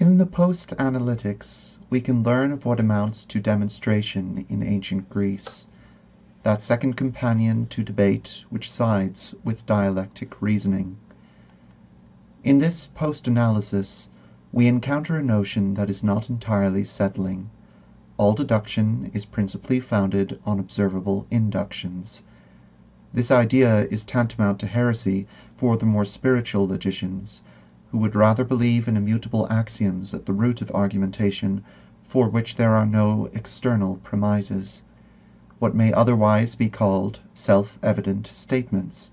In the post-analytics, we can learn of what amounts to demonstration in ancient Greece, that second companion to debate which sides with dialectic reasoning. In this post-analysis, we encounter a notion that is not entirely settling. All deduction is principally founded on observable inductions. This idea is tantamount to heresy for the more spiritual logicians, who would rather believe in immutable axioms at the root of argumentation for which there are no external premises, what may otherwise be called self-evident statements.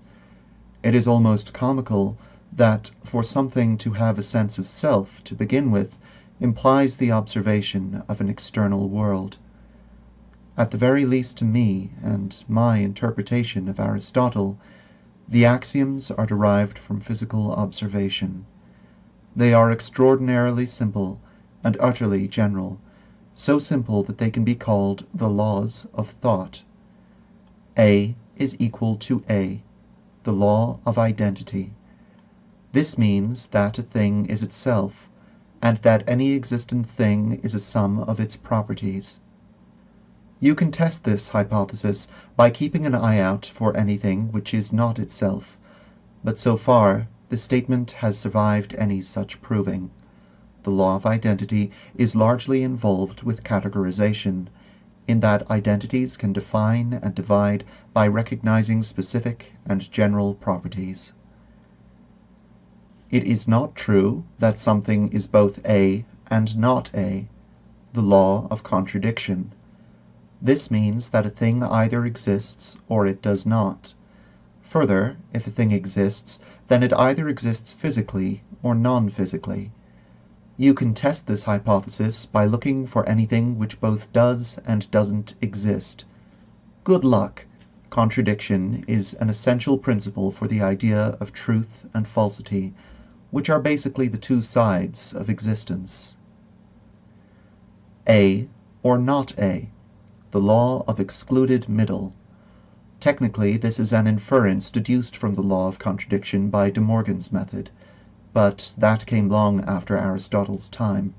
It is almost comical that for something to have a sense of self to begin with implies the observation of an external world. At the very least to me, and my interpretation of Aristotle, the axioms are derived from physical observation. They are extraordinarily simple and utterly general, so simple that they can be called the laws of thought. A is equal to A, the law of identity. This means that a thing is itself, and that any existent thing is a sum of its properties. You can test this hypothesis by keeping an eye out for anything which is not itself, but so far the statement has survived any such proving. The law of identity is largely involved with categorization, in that identities can define and divide by recognizing specific and general properties. It is not true that something is both A and not A, the law of contradiction. This means that a thing either exists or it does not. Further, if a thing exists, then it either exists physically or non-physically. You can test this hypothesis by looking for anything which both does and doesn't exist. Good luck! Contradiction is an essential principle for the idea of truth and falsity, which are basically the two sides of existence. A or not A, the law of excluded middle. Technically, this is an inference deduced from the law of contradiction by De Morgan's method, but that came long after Aristotle's time.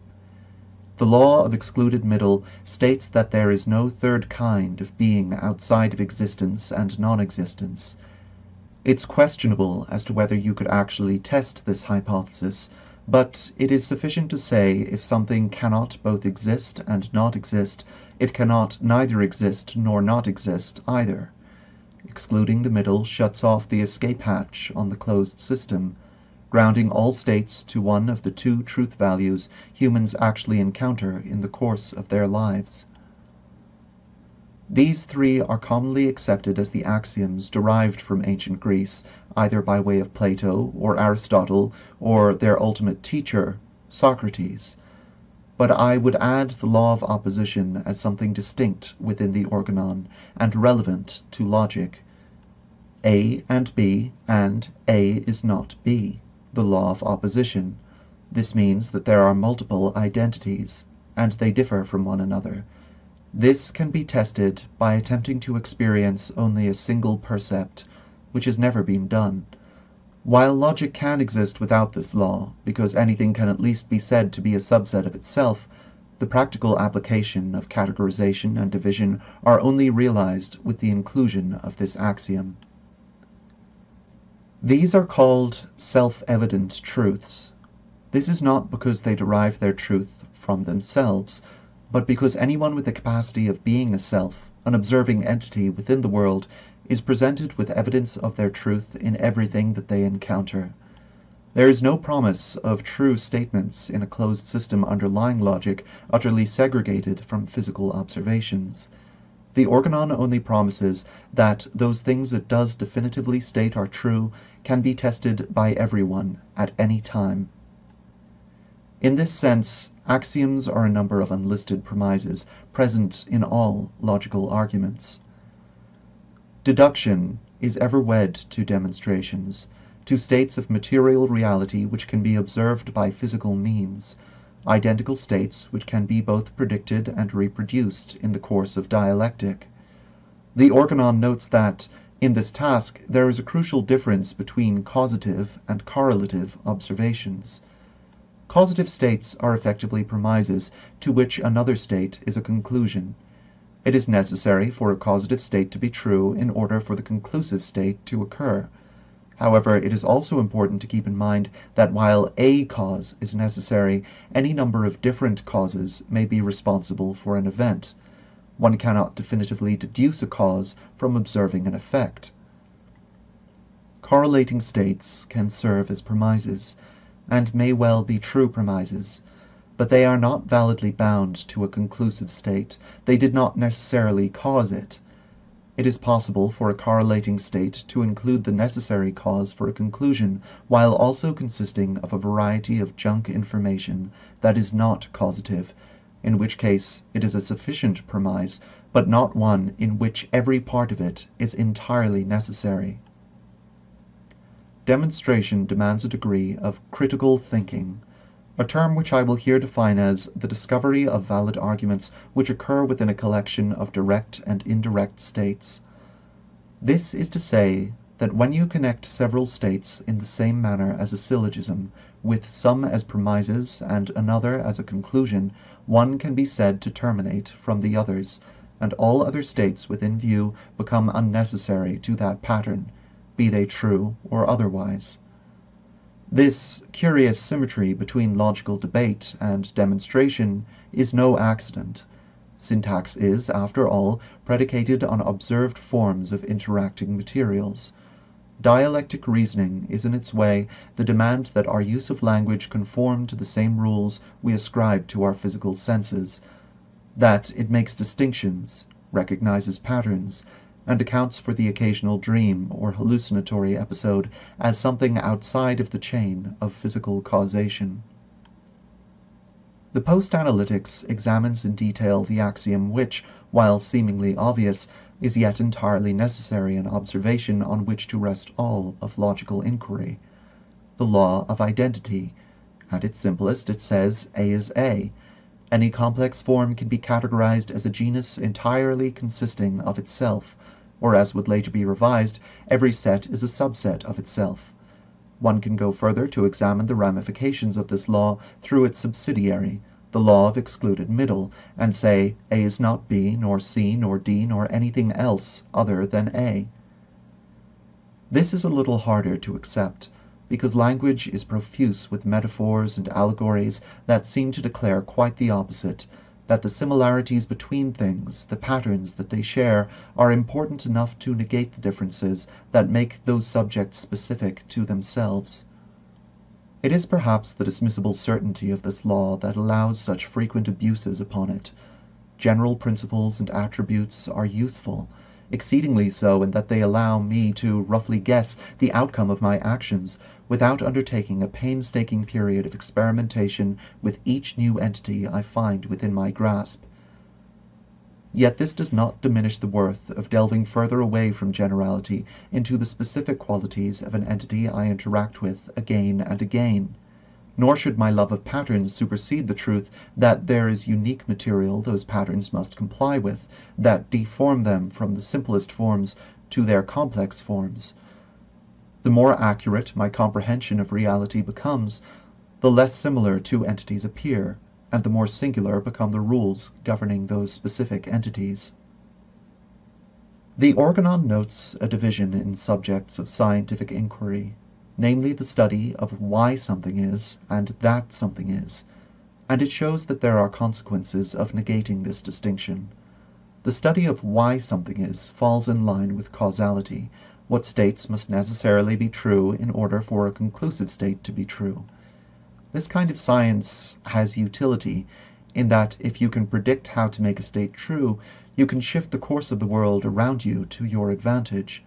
The law of excluded middle states that there is no third kind of being outside of existence and non-existence. It's questionable as to whether you could actually test this hypothesis, but it is sufficient to say if something cannot both exist and not exist, it cannot neither exist nor not exist either. Excluding the middle shuts off the escape hatch on the closed system, grounding all states to one of the two truth values humans actually encounter in the course of their lives. These three are commonly accepted as the axioms derived from ancient Greece, either by way of Plato or Aristotle or their ultimate teacher, Socrates. But I would add the law of opposition as something distinct within the Organon and relevant to logic. A and B, and A is not B, the law of opposition. This means that there are multiple identities, and they differ from one another. This can be tested by attempting to experience only a single percept, which has never been done. While logic can exist without this law, because anything can at least be said to be a subset of itself, the practical application of categorization and division are only realized with the inclusion of this axiom. These are called self-evident truths. This is not because they derive their truth from themselves, but because anyone with the capacity of being a self, an observing entity within the world, is presented with evidence of their truth in everything that they encounter. There is no promise of true statements in a closed system underlying logic utterly segregated from physical observations. The Organon only promises that those things it does definitively state are true can be tested by everyone at any time. In this sense, axioms are a number of unlisted premises present in all logical arguments. Deduction is ever wed to demonstrations, to states of material reality which can be observed by physical means, identical states which can be both predicted and reproduced in the course of dialectic. The Organon notes that, in this task, there is a crucial difference between causative and correlative observations. Causative states are effectively premises to which another state is a conclusion. It is necessary for a causative state to be true in order for the conclusive state to occur. However, it is also important to keep in mind that while a cause is necessary, any number of different causes may be responsible for an event. One cannot definitively deduce a cause from observing an effect. Correlating states can serve as premises, and may well be true premises, but they are not validly bound to a conclusive state. They did not necessarily cause it. It is possible for a correlating state to include the necessary cause for a conclusion, while also consisting of a variety of junk information that is not causative, in which case it is a sufficient premise, but not one in which every part of it is entirely necessary. Demonstration demands a degree of critical thinking, a term which I will here define as the discovery of valid arguments which occur within a collection of direct and indirect states. This is to say that when you connect several states in the same manner as a syllogism, with some as premises and another as a conclusion, one can be said to terminate from the others, and all other states within view become unnecessary to that pattern, be they true or otherwise. This curious symmetry between logical debate and demonstration is no accident. Syntax is, after all, predicated on observed forms of interacting materials. Dialectic reasoning is in its way the demand that our use of language conform to the same rules we ascribe to our physical senses, that it makes distinctions, recognizes patterns, and accounts for the occasional dream or hallucinatory episode as something outside of the chain of physical causation. The post-analytics examines in detail the axiom which, while seemingly obvious, is yet entirely necessary an observation on which to rest all of logical inquiry. The law of identity. At its simplest, it says A is A. Any complex form can be categorized as a genus entirely consisting of itself, or as would later be revised, every set is a subset of itself. One can go further to examine the ramifications of this law through its subsidiary, the law of excluded middle, and say A is not B, nor C, nor D, nor anything else other than A. This is a little harder to accept, because language is profuse with metaphors and allegories that seem to declare quite the opposite, that the similarities between things, the patterns that they share, are important enough to negate the differences that make those subjects specific to themselves. It is perhaps the dismissible certainty of this law that allows such frequent abuses upon it. General principles and attributes are useful, exceedingly so in that they allow me to roughly guess the outcome of my actions, without undertaking a painstaking period of experimentation with each new entity I find within my grasp. Yet this does not diminish the worth of delving further away from generality into the specific qualities of an entity I interact with again and again. Nor should my love of patterns supersede the truth that there is unique material those patterns must comply with, that deform them from the simplest forms to their complex forms. The more accurate my comprehension of reality becomes, the less similar two entities appear, and the more singular become the rules governing those specific entities. The Organon notes a division in subjects of scientific inquiry, namely the study of why something is and that something is, and it shows that there are consequences of negating this distinction. The study of why something is falls in line with causality. What states must necessarily be true in order for a conclusive state to be true. This kind of science has utility, in that if you can predict how to make a state true, you can shift the course of the world around you to your advantage.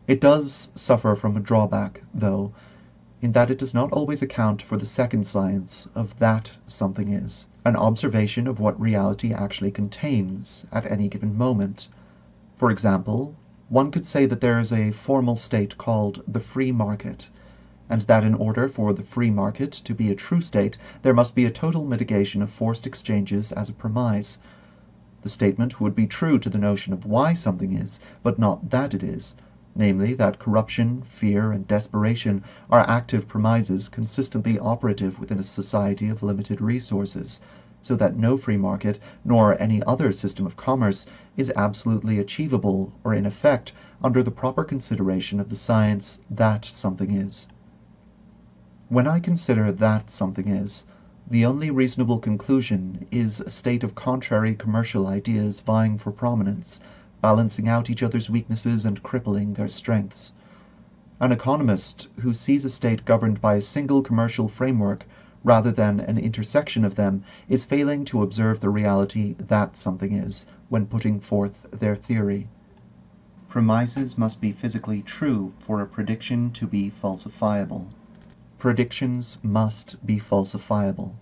It does suffer from a drawback, though, in that it does not always account for the second science of that something is, an observation of what reality actually contains at any given moment. For example, one could say that there is a formal state called the free market, and that in order for the free market to be a true state, there must be a total mitigation of forced exchanges as a premise. The statement would be true to the notion of why something is, but not that it is, namely that corruption, fear, and desperation are active premises consistently operative within a society of limited resources, so that no free market, nor any other system of commerce, is absolutely achievable or in effect under the proper consideration of the science that something is. When I consider that something is, the only reasonable conclusion is a state of contrary commercial ideas vying for prominence, balancing out each other's weaknesses and crippling their strengths. An economist who sees a state governed by a single commercial framework rather than an intersection of them is failing to observe the reality that something is when putting forth their theory. Premises must be physically true for a prediction to be falsifiable. Predictions must be falsifiable.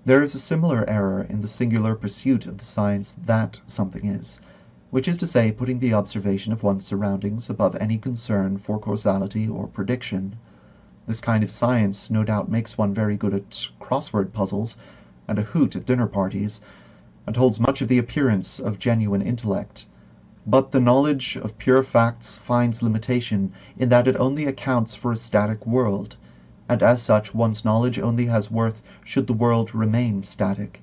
There is a similar error in the singular pursuit of the science that something is, which is to say putting the observation of one's surroundings above any concern for causality or prediction. This kind of science no doubt makes one very good at crossword puzzles and a hoot at dinner parties, and holds much of the appearance of genuine intellect. But the knowledge of pure facts finds limitation in that it only accounts for a static world, and as such one's knowledge only has worth should the world remain static.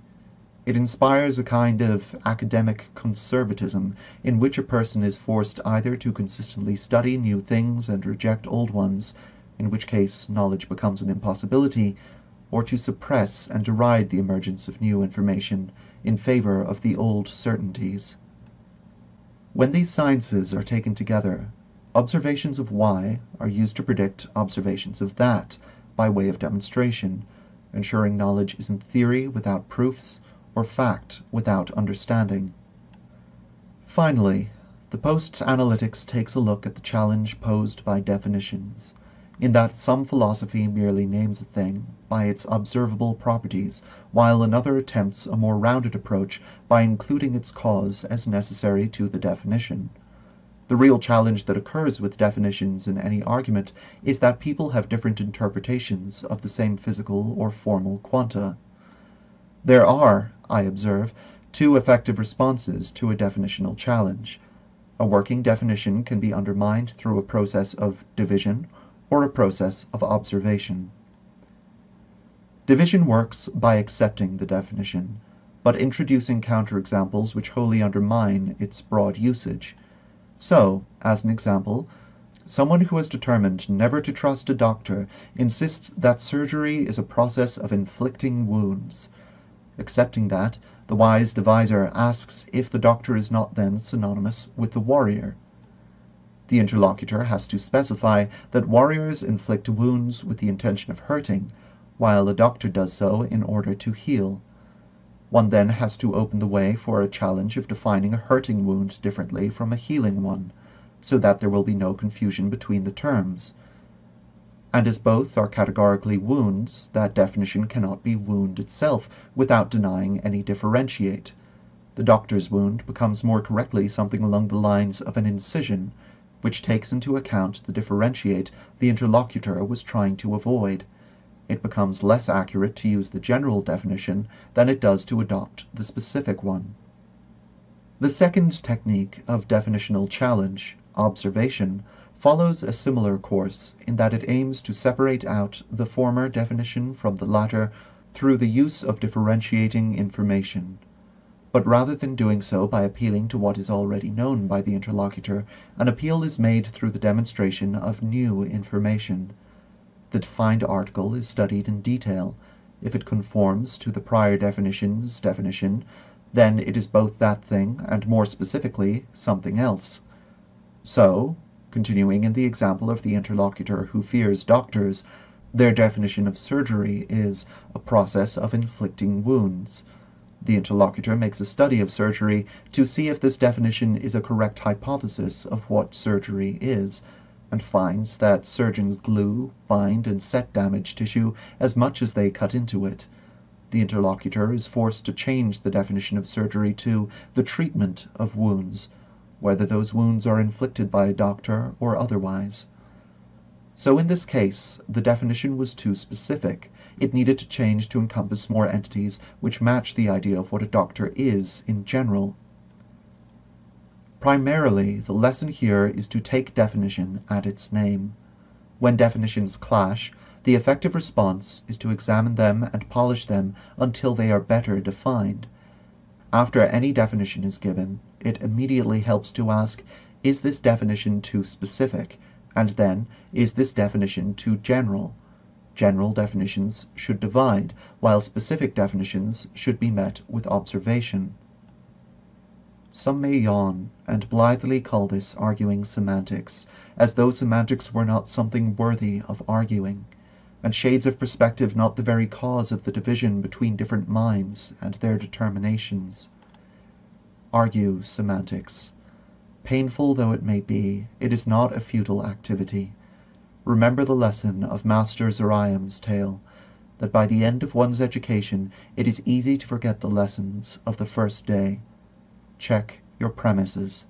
It inspires a kind of academic conservatism in which a person is forced either to consistently study new things and reject old ones, in which case knowledge becomes an impossibility, or to suppress and deride the emergence of new information in favor of the old certainties. When these sciences are taken together, observations of Y are used to predict observations of that by way of demonstration, ensuring knowledge isn't theory without proofs or fact without understanding. Finally, the post-analytics takes a look at the challenge posed by definitions, in that some philosophy merely names a thing by its observable properties, while another attempts a more rounded approach by including its cause as necessary to the definition. The real challenge that occurs with definitions in any argument is that people have different interpretations of the same physical or formal quanta. There are, I observe, two effective responses to a definitional challenge. A working definition can be undermined through a process of division or a process of observation. Division works by accepting the definition, but introducing counterexamples which wholly undermine its broad usage. So, as an example, someone who has determined never to trust a doctor insists that surgery is a process of inflicting wounds. Accepting that, the wise deviser asks if the doctor is not then synonymous with the warrior. The interlocutor has to specify that warriors inflict wounds with the intention of hurting, while a doctor does so in order to heal. One then has to open the way for a challenge of defining a hurting wound differently from a healing one, so that there will be no confusion between the terms. And as both are categorically wounds, that definition cannot be wound itself without denying any differentiate. The doctor's wound becomes more correctly something along the lines of an incision, which takes into account the differentiate the interlocutor was trying to avoid. It becomes less accurate to use the general definition than it does to adopt the specific one. The second technique of definitional challenge, observation, follows a similar course in that it aims to separate out the former definition from the latter through the use of differentiating information. But rather than doing so by appealing to what is already known by the interlocutor, an appeal is made through the demonstration of new information. The defined article is studied in detail. If it conforms to the prior definition's definition, then it is both that thing and more specifically something else. So, continuing in the example of the interlocutor who fears doctors, their definition of surgery is a process of inflicting wounds. The interlocutor makes a study of surgery to see if this definition is a correct hypothesis of what surgery is, and finds that surgeons glue, bind, and set damaged tissue as much as they cut into it. The interlocutor is forced to change the definition of surgery to the treatment of wounds, whether those wounds are inflicted by a doctor or otherwise. So in this case, the definition was too specific. It needed to change to encompass more entities which match the idea of what a doctor is in general. Primarily, the lesson here is to take definition at its name. When definitions clash, the effective response is to examine them and polish them until they are better defined. After any definition is given, it immediately helps to ask, is this definition too specific? And then, is this definition too general? General definitions should divide, while specific definitions should be met with observation. Some may yawn and blithely call this arguing semantics, as though semantics were not something worthy of arguing, and shades of perspective not the very cause of the division between different minds and their determinations. Argue semantics. Painful though it may be, it is not a futile activity. Remember the lesson of Master Zoriam's tale, that by the end of one's education it is easy to forget the lessons of the first day. Check your premises.